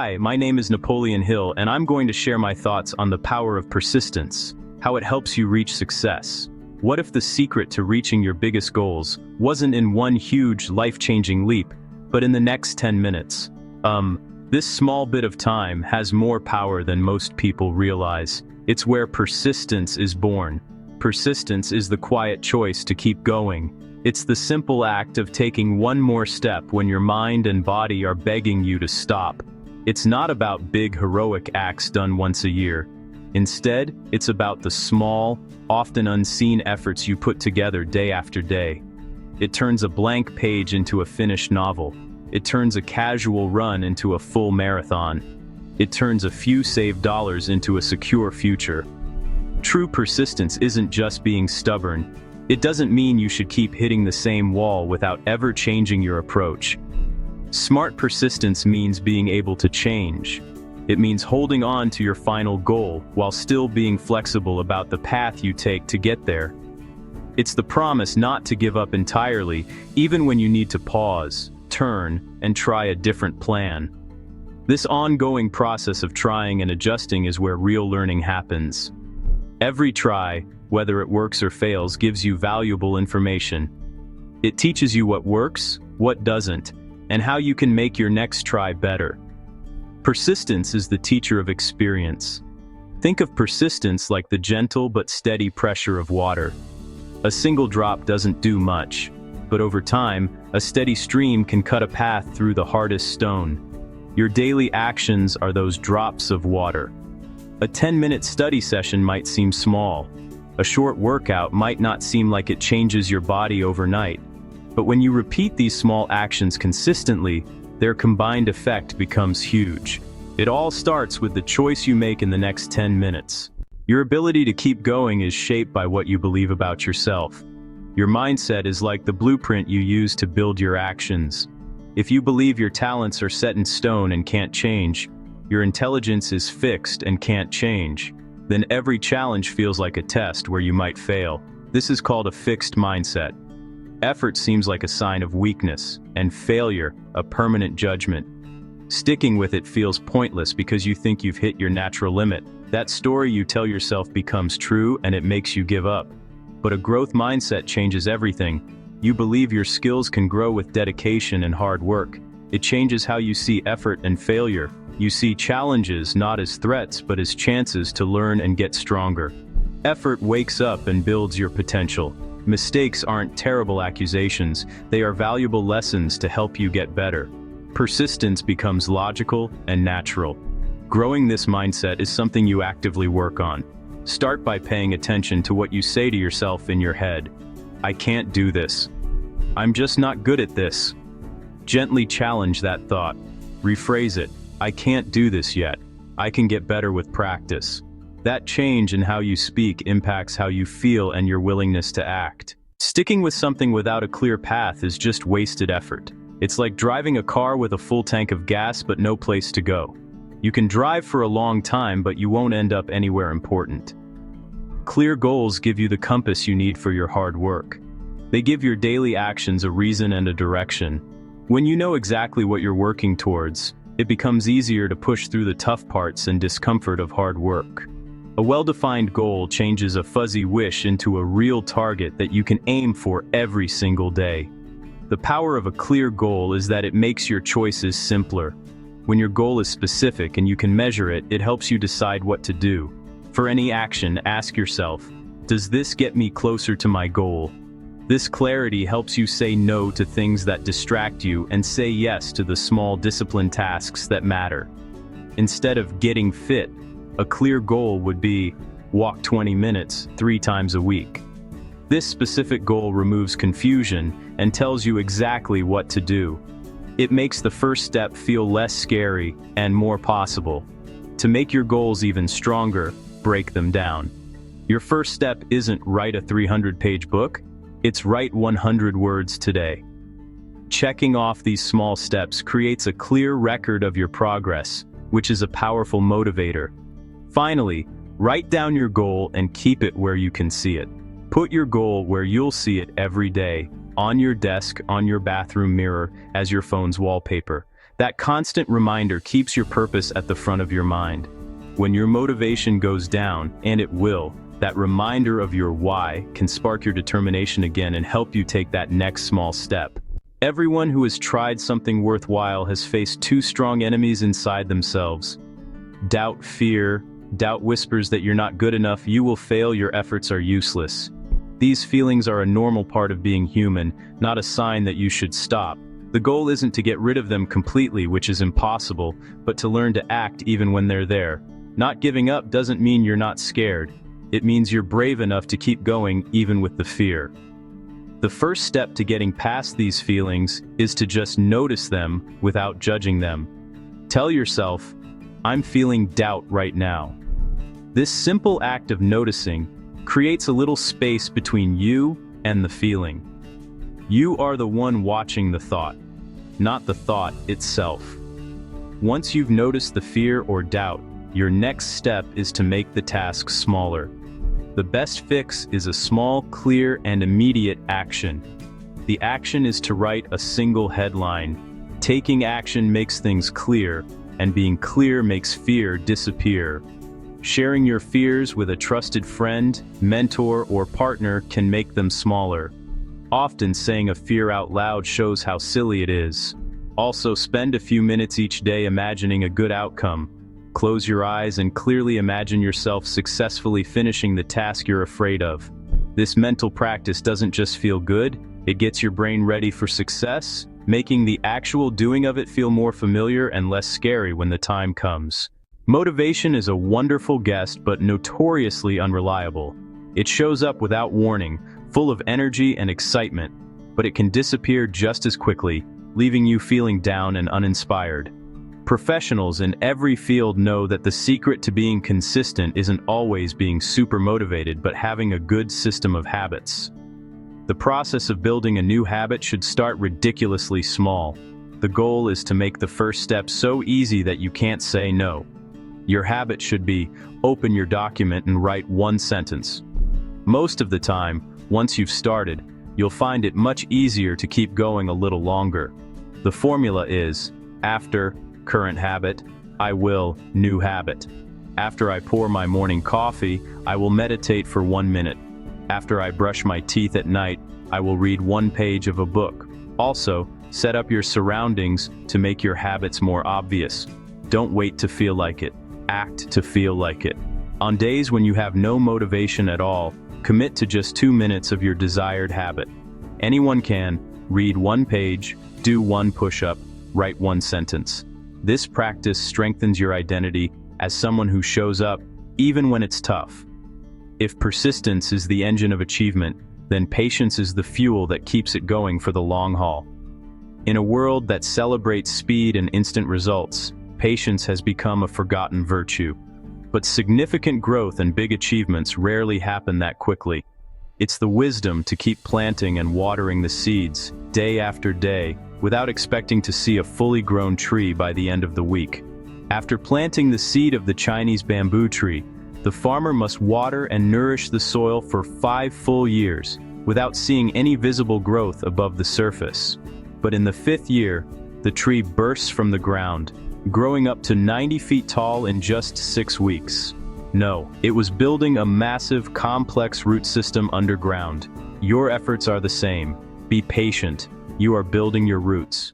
Hi, my name is Napoleon Hill, and I'm going to share my thoughts on the power of persistence, how it helps you reach success. What if the secret to reaching your biggest goals wasn't in one huge, life-changing leap, but in the next 10 minutes? This small bit of time has more power than most people realize. It's where persistence is born. Persistence is the quiet choice to keep going. It's the simple act of taking one more step when your mind and body are begging you to stop. It's not about big heroic acts done once a year. Instead, it's about the small, often unseen efforts you put together day after day. It turns a blank page into a finished novel. It turns a casual run into a full marathon. It turns a few saved dollars into a secure future. True persistence isn't just being stubborn. It doesn't mean you should keep hitting the same wall without ever changing your approach. Smart persistence means being able to change. It means holding on to your final goal while still being flexible about the path you take to get there. It's the promise not to give up entirely, even when you need to pause, turn, and try a different plan. This ongoing process of trying and adjusting is where real learning happens. Every try, whether it works or fails, gives you valuable information. It teaches you what works, what doesn't, and how you can make your next try better. Persistence is the teacher of experience. Think of persistence like the gentle but steady pressure of water. A single drop doesn't do much, but over time, a steady stream can cut a path through the hardest stone. Your daily actions are those drops of water. A 10-minute study session might seem small. A short workout might not seem like it changes your body overnight. But when you repeat these small actions consistently, their combined effect becomes huge. It all starts with the choice you make in the next 10 minutes. Your ability to keep going is shaped by what you believe about yourself. Your mindset is like the blueprint you use to build your actions. If you believe your talents are set in stone and can't change, your intelligence is fixed and can't change, then every challenge feels like a test where you might fail. This is called a fixed mindset. Effort seems like a sign of weakness, and failure, a permanent judgment. Sticking with it feels pointless because you think you've hit your natural limit. That story you tell yourself becomes true and it makes you give up. But a growth mindset changes everything. You believe your skills can grow with dedication and hard work. It changes how you see effort and failure. You see challenges not as threats but as chances to learn and get stronger. Effort wakes up and builds your potential. Mistakes aren't terrible accusations, they are valuable lessons to help you get better. Persistence becomes logical and natural. Growing this mindset is something you actively work on. Start by paying attention to what you say to yourself in your head. I can't do this. I'm just not good at this. Gently challenge that thought. Rephrase it. I can't do this yet. I can get better with practice. That change in how you speak impacts how you feel and your willingness to act. Sticking with something without a clear path is just wasted effort. It's like driving a car with a full tank of gas but no place to go. You can drive for a long time, but you won't end up anywhere important. Clear goals give you the compass you need for your hard work. They give your daily actions a reason and a direction. When you know exactly what you're working towards, it becomes easier to push through the tough parts and discomfort of hard work. A well-defined goal changes a fuzzy wish into a real target that you can aim for every single day. The power of a clear goal is that it makes your choices simpler. When your goal is specific and you can measure it, it helps you decide what to do. For any action, ask yourself, does this get me closer to my goal? This clarity helps you say no to things that distract you and say yes to the small disciplined tasks that matter. Instead of getting fit, a clear goal would be, walk 20 minutes 3 times a week. This specific goal removes confusion and tells you exactly what to do. It makes the first step feel less scary and more possible. To make your goals even stronger, break them down. Your first step isn't write a 300-page book, it's write 100 words today. Checking off these small steps creates a clear record of your progress, which is a powerful motivator. Finally, write down your goal and keep it where you can see it. Put your goal where you'll see it every day, on your desk, on your bathroom mirror, as your phone's wallpaper. That constant reminder keeps your purpose at the front of your mind. When your motivation goes down, and it will, that reminder of your why can spark your determination again and help you take that next small step. Everyone who has tried something worthwhile has faced two strong enemies inside themselves. Doubt, fear. Doubt whispers that you're not good enough, you will fail, your efforts are useless. These feelings are a normal part of being human, not a sign that you should stop. The goal isn't to get rid of them completely, which is impossible, but to learn to act even when they're there. Not giving up doesn't mean you're not scared. It means you're brave enough to keep going even with the fear. The first step to getting past these feelings is to just notice them without judging them. Tell yourself, I'm feeling doubt right now. This simple act of noticing creates a little space between you and the feeling. You are the one watching the thought, not the thought itself. Once you've noticed the fear or doubt, your next step is to make the task smaller. The best fix is a small, clear, and immediate action. The action is to write a single headline. Taking action makes things clear, and being clear makes fear disappear. Sharing your fears with a trusted friend, mentor, or partner can make them smaller. Often saying a fear out loud shows how silly it is. Also, spend a few minutes each day imagining a good outcome. Close your eyes and clearly imagine yourself successfully finishing the task you're afraid of. This mental practice doesn't just feel good, it gets your brain ready for success, making the actual doing of it feel more familiar and less scary when the time comes. Motivation is a wonderful guest but notoriously unreliable. It shows up without warning, full of energy and excitement, but it can disappear just as quickly, leaving you feeling down and uninspired. Professionals in every field know that the secret to being consistent isn't always being super motivated, but having a good system of habits. The process of building a new habit should start ridiculously small. The goal is to make the first step so easy that you can't say no. Your habit should be, open your document and write one sentence. Most of the time, once you've started, you'll find it much easier to keep going a little longer. The formula is, after current habit, I will new habit. After I pour my morning coffee, I will meditate for 1 minute. After I brush my teeth at night, I will read 1 page of a book. Also, set up your surroundings to make your habits more obvious. Don't wait to feel like it. Act to feel like it. On days when you have no motivation at all, commit to just 2 minutes of your desired habit. Anyone can read 1 page, do 1 push-up, write 1 sentence. This practice strengthens your identity as someone who shows up even when it's tough. If persistence is the engine of achievement, then patience is the fuel that keeps it going for the long haul. In a world that celebrates speed and instant results, patience has become a forgotten virtue. But significant growth and big achievements rarely happen that quickly. It's the wisdom to keep planting and watering the seeds, day after day, without expecting to see a fully grown tree by the end of the week. After planting the seed of the Chinese bamboo tree, the farmer must water and nourish the soil for 5 full years, without seeing any visible growth above the surface. But in the 5th year, the tree bursts from the ground, growing up to 90 feet tall in just 6 weeks. No, it was building a massive, complex root system underground. Your efforts are the same. Be patient. You are building your roots.